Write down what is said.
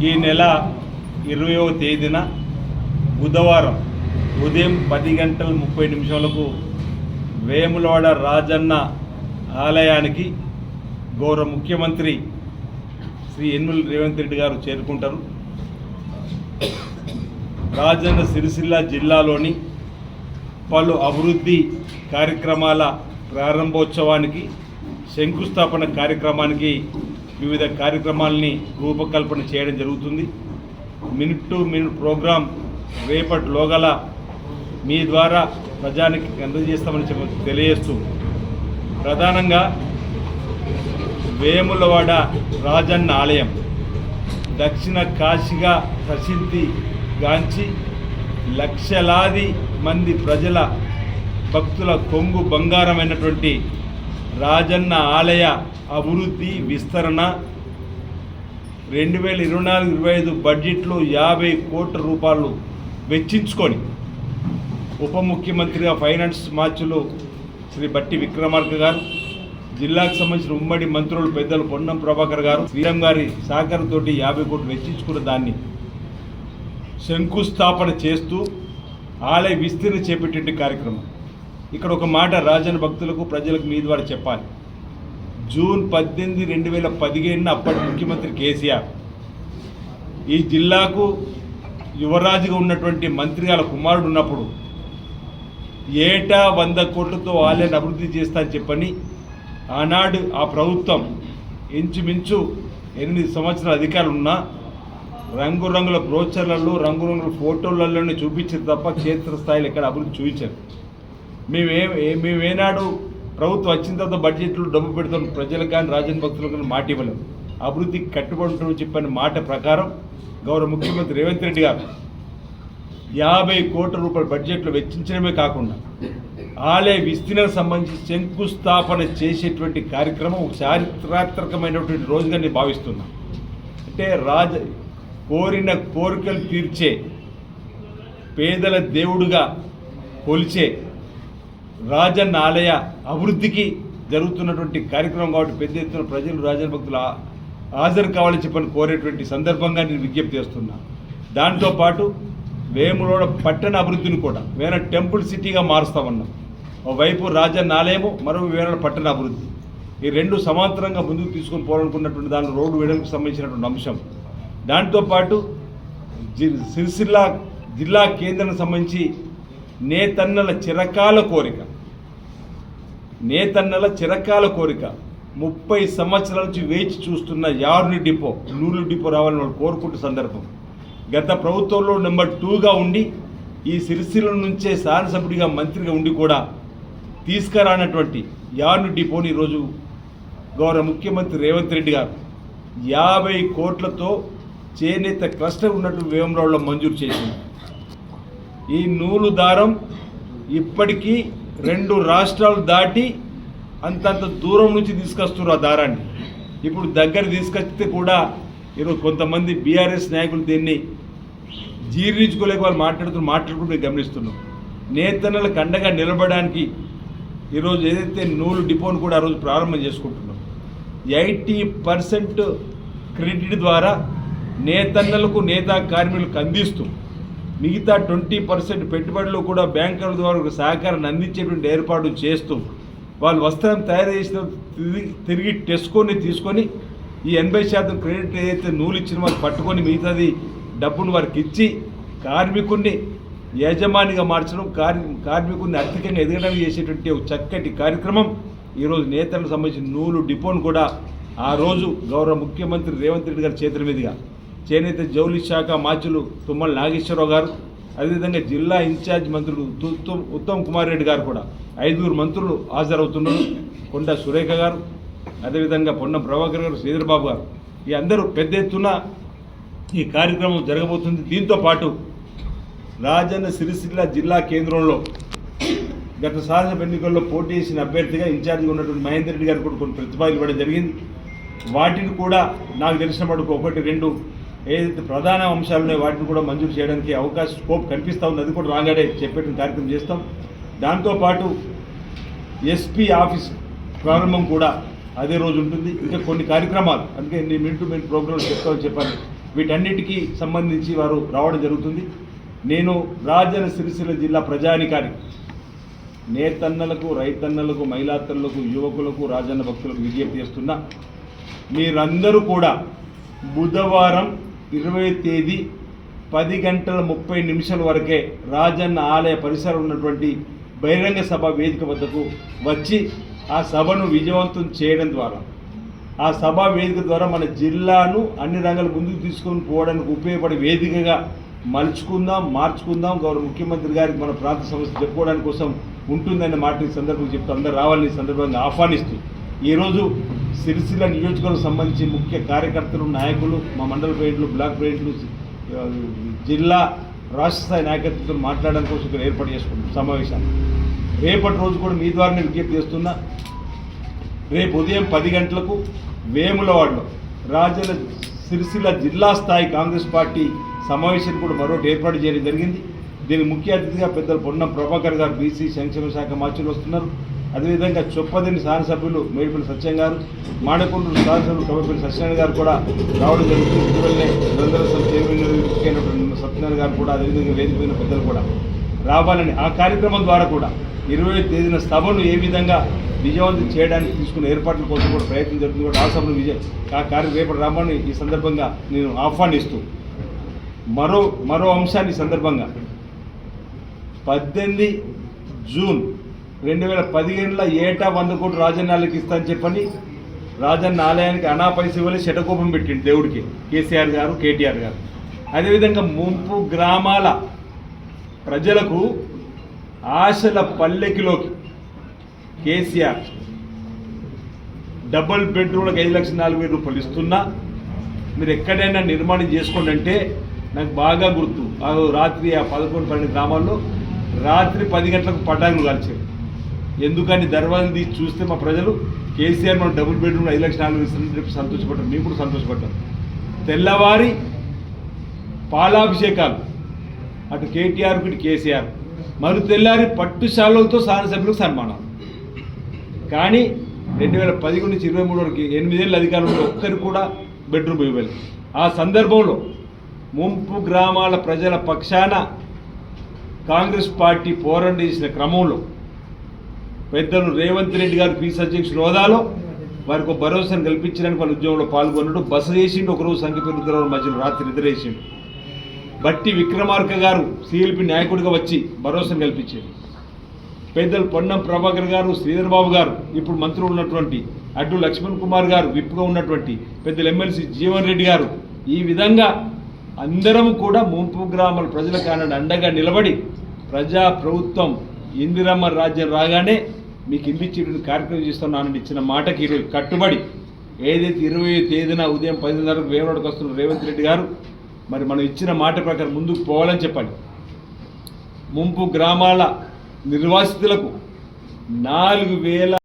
ఈ నెల 20వ తేదీన బుధవారం ఉదయం 10:30 వేములవాడ రాజన్న ఆలయానికి గౌరవ ముఖ్యమంత్రి శ్రీ యనమల రేవంత్ రెడ్డి గారు చేరుకుంటారు. రాజన్న సిరిసిల్ల జిల్లాలోని పలు అభివృద్ధి కార్యక్రమాల ప్రారంభోత్సవానికి, శంకుస్థాపన కార్యక్రమానికి వివిధ కార్యక్రమాలని రూపకల్పన చేయడం జరుగుతుంది. మినిట్ టు మినిట్ ప్రోగ్రాం రేపటిలోగల మీ ద్వారా ప్రజానికి అందజేస్తామని తెలియజేస్తూ, ప్రధానంగా వేములవాడ రాజన్న ఆలయం దక్షిణ కాశీగా ప్రసిద్ధిగాంచి లక్షలాది మంది ప్రజల భక్తుల కొంగు బంగారమైనటువంటి రాజన్న ఆలయ అభివృద్ధి విస్తరణ 2024-25 బడ్జెట్లో 50 కోట్ల రూపాయలు వెచ్చించుకొని ఉప ముఖ్యమంత్రిగా ఫైనాన్స్ మార్చులు శ్రీ బట్టి విక్రమార్క గారు, జిల్లాకు సంబంధించిన ఉమ్మడి మంత్రులు పెద్దలు పొన్నం ప్రభాకర్ గారు, శ్రీరామ్ గారి సహకారంతో 50 కోట్లు వెచ్చించుకున్న దాన్ని శంకుస్థాపన చేస్తూ ఆలయ విస్తరణ చేపట్టే కార్యక్రమం. ఇక్కడ ఒక మాట రాజన్న భక్తులకు, ప్రజలకు మీ ద్వారా చెప్పాలి. జూన్ 18, 2015 అప్పటి ముఖ్యమంత్రి కేసీఆర్ ఈ జిల్లాకు యువరాజుగా ఉన్నటువంటి మంత్రి గారి కుమారుడు ఉన్నప్పుడు ఏటా 100 కోట్లతో ఆలయాన్ని అభివృద్ధి చేస్తా అని చెప్పని ఆనాడు ఆ ప్రభుత్వం ఇంచుమించు 8 సంవత్సరాల అధికారులు ఉన్నా రంగురంగుల బ్రోచర్లలో, రంగురంగుల ఫోటోలలోనే చూపించారు తప్ప క్షేత్రస్థాయిలో ఎక్కడ అభివృద్ధి చూపించారు. మేమేనాడు ప్రభుత్వం వచ్చిన తర్వాత బడ్జెట్లో డబ్బు పెడతాం, ప్రజలకు కానీ రాజన్న భక్తులకు కానీ మాట ఇవ్వలేము. అభివృద్ధికి కట్టుబడి చెప్పిన మాట ప్రకారం గౌరవ ముఖ్యమంత్రి రేవంత్ రెడ్డి గారు 50 కోట్ల రూపాయల బడ్జెట్లో వెచ్చించడమే కాకుండా ఆలయ విస్తీర్ణకు సంబంధించి శంకుస్థాపన చేసేటువంటి కార్యక్రమం చారిత్రాత్మకమైనటువంటి రోజుగా నేను భావిస్తున్నాను. అంటే కోరిన కోరికలు తీర్చే, పేదల దేవుడుగా కొలిచే రాజన్న ఆలయ అభివృద్ధికి జరుగుతున్నటువంటి కార్యక్రమం కాబట్టి పెద్ద ఎత్తున ప్రజలు రాజన్న భక్తులు హాజరు కావాలని చెప్పని కోరేటువంటి సందర్భంగా నేను విజ్ఞప్తి చేస్తున్నా. దాంతోపాటు వేములవాడ పట్టణ అభివృద్ధిని కూడా వేరే టెంపుల్ సిటీగా మారుస్తామన్నాం. ఒకవైపు రాజన్న ఆలయము, మరొక వేరే పట్టణ అభివృద్ధి, ఈ రెండు సమాంతరంగా ముందుకు తీసుకొని పోవాలనుకున్నటువంటి దానిలో రోడ్డు వేయడానికి సంబంధించినటువంటి అంశం. దాంతోపాటు సిరిసిల్ల జిల్లా కేంద్రానికి సంబంధించి నేతన్నల చిరకాల కోరిక 30 సంవత్సరాల నుంచి వేచి చూస్తున్న యార్ని డిపో, నూలు డిపో రావాలని వాళ్ళు కోరుకుంటున్న సందర్భం. గత ప్రభుత్వంలో నెంబర్ 2గా ఉండి ఈ సిరిసిల్ల నుంచే శాసనసభ్యుడిగా మంత్రిగా ఉండి కూడా తీసుకురానటువంటి యార్ని డిపోని ఈరోజు గౌరవ ముఖ్యమంత్రి రేవంత్ రెడ్డి గారు 50 కోట్లతో చేనేత క్లస్టర్ ఉన్నట్టు వేములవాడలో మంజూరు చేసింది. ఈ నూలు దారం ఇప్పటికీ 2 రాష్ట్రాలు దాటి అంతంత దూరం నుంచి తీసుకొస్తున్నారు ఆ దారాన్ని. ఇప్పుడు దగ్గర తీసుకొస్తే కూడా ఈరోజు కొంతమంది బీఆర్ఎస్ నాయకులు దీన్ని జీర్ణించుకోలేక వాళ్ళు మాట్లాడుకుంటూ గమనిస్తున్నాం. నేతన్నలకు అండగా నిలబడడానికి ఈరోజు ఏదైతే నూలు డిపోను కూడా ఆ రోజు ప్రారంభం చేసుకుంటున్నాం. 80% క్రెడిట్ ద్వారా నేతన్నలకు, నేతా కార్మికులకు అందిస్తూ మిగతా 20% పెట్టుబడులు కూడా బ్యాంకుల ద్వారా సహకారాన్ని అందించేటువంటి ఏర్పాటు చేస్తూ వాళ్ళు వస్త్రం తయారు చేసిన తిరిగి టెస్కోని తీసుకొని ఈ 80% క్రెడిట్ ఏదైతే నూలు ఇచ్చిన వాళ్ళు పట్టుకొని మిగతాది డబ్బును వారికి ఇచ్చి కార్మికుడిని యజమానిగా మార్చడం, కార్మికుడిని ఆర్థికంగా ఎదగడానికి చేసేటువంటి ఒక చక్కటి కార్యక్రమం. ఈరోజు నేతలకు సంబంధించిన నూలు డిపోను కూడా ఆ రోజు గౌరవ ముఖ్యమంత్రి రేవంత్ రెడ్డి గారి చేతుల మీదుగా చేనేత జౌలి శాఖ మార్చులు తుమ్మల నాగేశ్వరరావు గారు, అదేవిధంగా జిల్లా ఇన్ఛార్జ్ మంత్రులు ఉత్తమ్ కుమార్ రెడ్డి గారు కూడా 5 మంత్రులు హాజరవుతున్నారు. కొండ సురేఖ గారు, అదేవిధంగా పొన్నం ప్రభాకర్ గారు, శ్రీధర్బాబు గారు, ఈ అందరూ పెద్ద ఎత్తున ఈ కార్యక్రమం జరగబోతుంది. దీంతోపాటు రాజన్న సిరిసిల్ల జిల్లా కేంద్రంలో గత శాసనసభ ఎన్నికల్లో పోటీ చేసిన అభ్యర్థిగా ఇన్ఛార్జిగా ఉన్నటువంటి మహేందర్ రెడ్డి గారు కూడా కొన్ని ప్రతిపాదనలు ఇవ్వడం జరిగింది. వాటిని కూడా నాకు తెలిసిన మటుకు 1-2 ఏదైతే ప్రధాన అంశాలు ఉన్నాయో వాటిని కూడా మంజూరు చేయడానికి అవకాశం, స్కోప్ కనిపిస్తూ ఉంది. అది కూడా రాగానే చెప్పేట కార్యక్రమం చేస్తాం. దాంతోపాటు ఎస్పీ ఆఫీస్ ప్రారంభం కూడా అదే రోజు ఉంటుంది. ఇంకా కొన్ని కార్యక్రమాలు అందుకే నేను మినిట్ టు మినిట్ ప్రోగ్రామ్ చెప్తామని చెప్పాను. వీటన్నిటికీ సంబంధించి వారు రావడం జరుగుతుంది. నేను రాజన్న సిరిసిల్ల జిల్లా ప్రజానికానికి, నేతన్నలకు, రైతన్నలకు, మహిళాతన్నులకు, యువకులకు, రాజన్న భక్తులకు విజ్ఞప్తి చేస్తున్నా, మీరందరూ కూడా బుధవారం 20వ తేదీ 10:30 వరకే రాజన్న ఆలయ పరిసరం ఉన్నటువంటి బహిరంగ సభ వేదిక వద్దకు వచ్చి ఆ సభను విజయవంతం చేయడం ద్వారా, ఆ సభా వేదిక ద్వారా మన జిల్లాను అన్ని రంగాల ముందుకు తీసుకొని పోవడానికి ఉపయోగపడే వేదికగా మలుచుకుందాం, మార్చుకుందాం. గౌరవ ముఖ్యమంత్రి గారికి మన ప్రాంత సమస్య చెప్పుకోవడానికి కోసం ఉంటుందనే మాట ఈ సందర్భంగా చెప్తూ అందరూ రావాలని సందర్భంగా ఆహ్వానిస్తూ, ఈరోజు సిరిసిల్ల నియోజకవర్గం సంబంధించి ముఖ్య కార్యకర్తలు, నాయకులు, మా మండల ప్రెసిడెంట్లు, బ్లాక్ ప్రెసిడెంట్లు, జిల్లా రాష్ట్ర స్థాయి నాయకత్వంతో మాట్లాడడానికి కోసం ఇక్కడ ఏర్పాటు చేసుకుంటున్నాం సమావేశాన్ని. రేపటి రోజు కూడా మీ ద్వారా నేను విజ్ఞప్తి చేస్తున్నా, రేపు ఉదయం 10 గంటలకు వేములవాడలో రాజన్న సిరిసిల్ల జిల్లా స్థాయి కాంగ్రెస్ పార్టీ సమావేశాన్ని కూడా మరొకటి ఏర్పాటు చేయడం జరిగింది. దీనికి ముఖ్య అతిథిగా పెద్దలు పొన్నం ప్రభాకర్ గారు, బీసీ సంక్షేమ శాఖ మార్చులు వస్తున్నారు. అదేవిధంగా చొప్పదండి శాసనసభ్యులు మేడిపల్లి సత్యం గారు, మాడకొండూరు శాసనసభ్యులు కమ్మపల్లి సత్యనారాయణ గారు కూడా రావడం జరుగుతుంది. ఇటీవలనే నిరంతర చైర్మన్ సత్యనారాయణ గారు కూడా, అదేవిధంగా వేదికైన పెద్దలు కూడా రావాలని, ఆ కార్యక్రమం ద్వారా కూడా 20వ తేదీన సభను ఏ విధంగా విజయవంతం చేయడానికి తీసుకున్న ఏర్పాట్ల కోసం కూడా ప్రయత్నం జరుగుతుంది. కూడా ఆ సభను రేపటి రామని ఈ సందర్భంగా నేను ఆహ్వానిస్తూ, మరో అంశాన్ని సందర్భంగా 18 జూన్ 2015 ఏటా 100 కోట్లు రాజన్నాలకి ఇస్తానని చెప్పని రాజన్న ఆలయానికి అనాపైస ఇవ్వలే శటకోపం పెట్టిండు దేవుడికి కేసీఆర్ గారు, కేటీఆర్ గారు. అదేవిధంగా ముంపు గ్రామాల ప్రజలకు ఆశల పల్లెకిలోకి కేసీఆర్ డబుల్ బెడ్రూమ్లకు 5,04,000 రూపాయలు ఇస్తున్నా, మీరు ఎక్కడైనా నిర్మాణం చేసుకోండి అంటే నాకు బాగా గుర్తు. రాత్రి ఆ 11-12 గ్రామాల్లో రాత్రి 10 గంటలకు పటాకులు కాల్చారు. ఎందుకని దర్వాజలు తీసి చూస్తే మా ప్రజలు కేసీఆర్ మనం డబుల్ బెడ్రూమ్ 5,04,000 ఇస్తున్నట్టు సంతోషపడ్డారు. మేము కూడా సంతోషపడ్డాం. తెల్లవారి పాలాభిషేకాలు, అటు కేటీఆర్కి ఇటు కేసీఆర్, మరి తెల్లారి పట్టుశాలలతో శాసనసభ్యులకు సన్మానాలు. కానీ 2011 నుంచి 23 వరకు 8 ఏళ్ళ అధికారంలో ఒక్కరికి కూడా బెడ్రూమ్ ఇవ్వలేదు. ఆ సందర్భంలో ముంపు గ్రామాల ప్రజల పక్షాన కాంగ్రెస్ పార్టీ పోరాటం చేసిన క్రమంలో పెద్దలు రేవంత్ రెడ్డి గారు పీసీ అధ్యక్షుల హోదాలో వారికి ఒక భరోసాను కల్పించడానికి వాళ్ళ ఉద్యమంలో పాల్గొన్నాడు. బస చేసిండు, ఒకరోజు సంఖ్యపేరు రుద్రరావు మధ్యలో రాత్రి నిద్రేసిండు. బట్టి విక్రమార్క గారు సిఎల్పి నాయకుడిగా వచ్చి భరోసాను కల్పించారు. పెద్దలు పొన్నం ప్రభాకర్ గారు, శ్రీధర్ బాబు గారు ఇప్పుడు మంత్రులు ఉన్నటువంటి, అడ్డు లక్ష్మణ్ కుమార్ గారు విప్గా ఉన్నటువంటి పెద్దలు ఎమ్మెల్సీ జీవన్ రెడ్డి గారు, ఈ విధంగా అందరం కూడా ముంపు గ్రామాల ప్రజలకు అండగా నిలబడి ప్రజా ప్రభుత్వం ఇందిరమ్మ రాజ్యం రాగానే మీకు ఇల్లు ఇచ్చేటువంటి కార్యక్రమం చేస్తున్నానని ఇచ్చిన మాటకి ఈరోజు కట్టుబడి, ఏదైతే 20వ తేదీన ఉదయం 10:30 వేమనోడకు వస్తున్న రేవంత్ రెడ్డి గారు, మరి మనం ఇచ్చిన మాట ప్రకారం ముందుకు పోవాలని చెప్పండి. ముంపు గ్రామాల నిర్వాసితులకు 4,000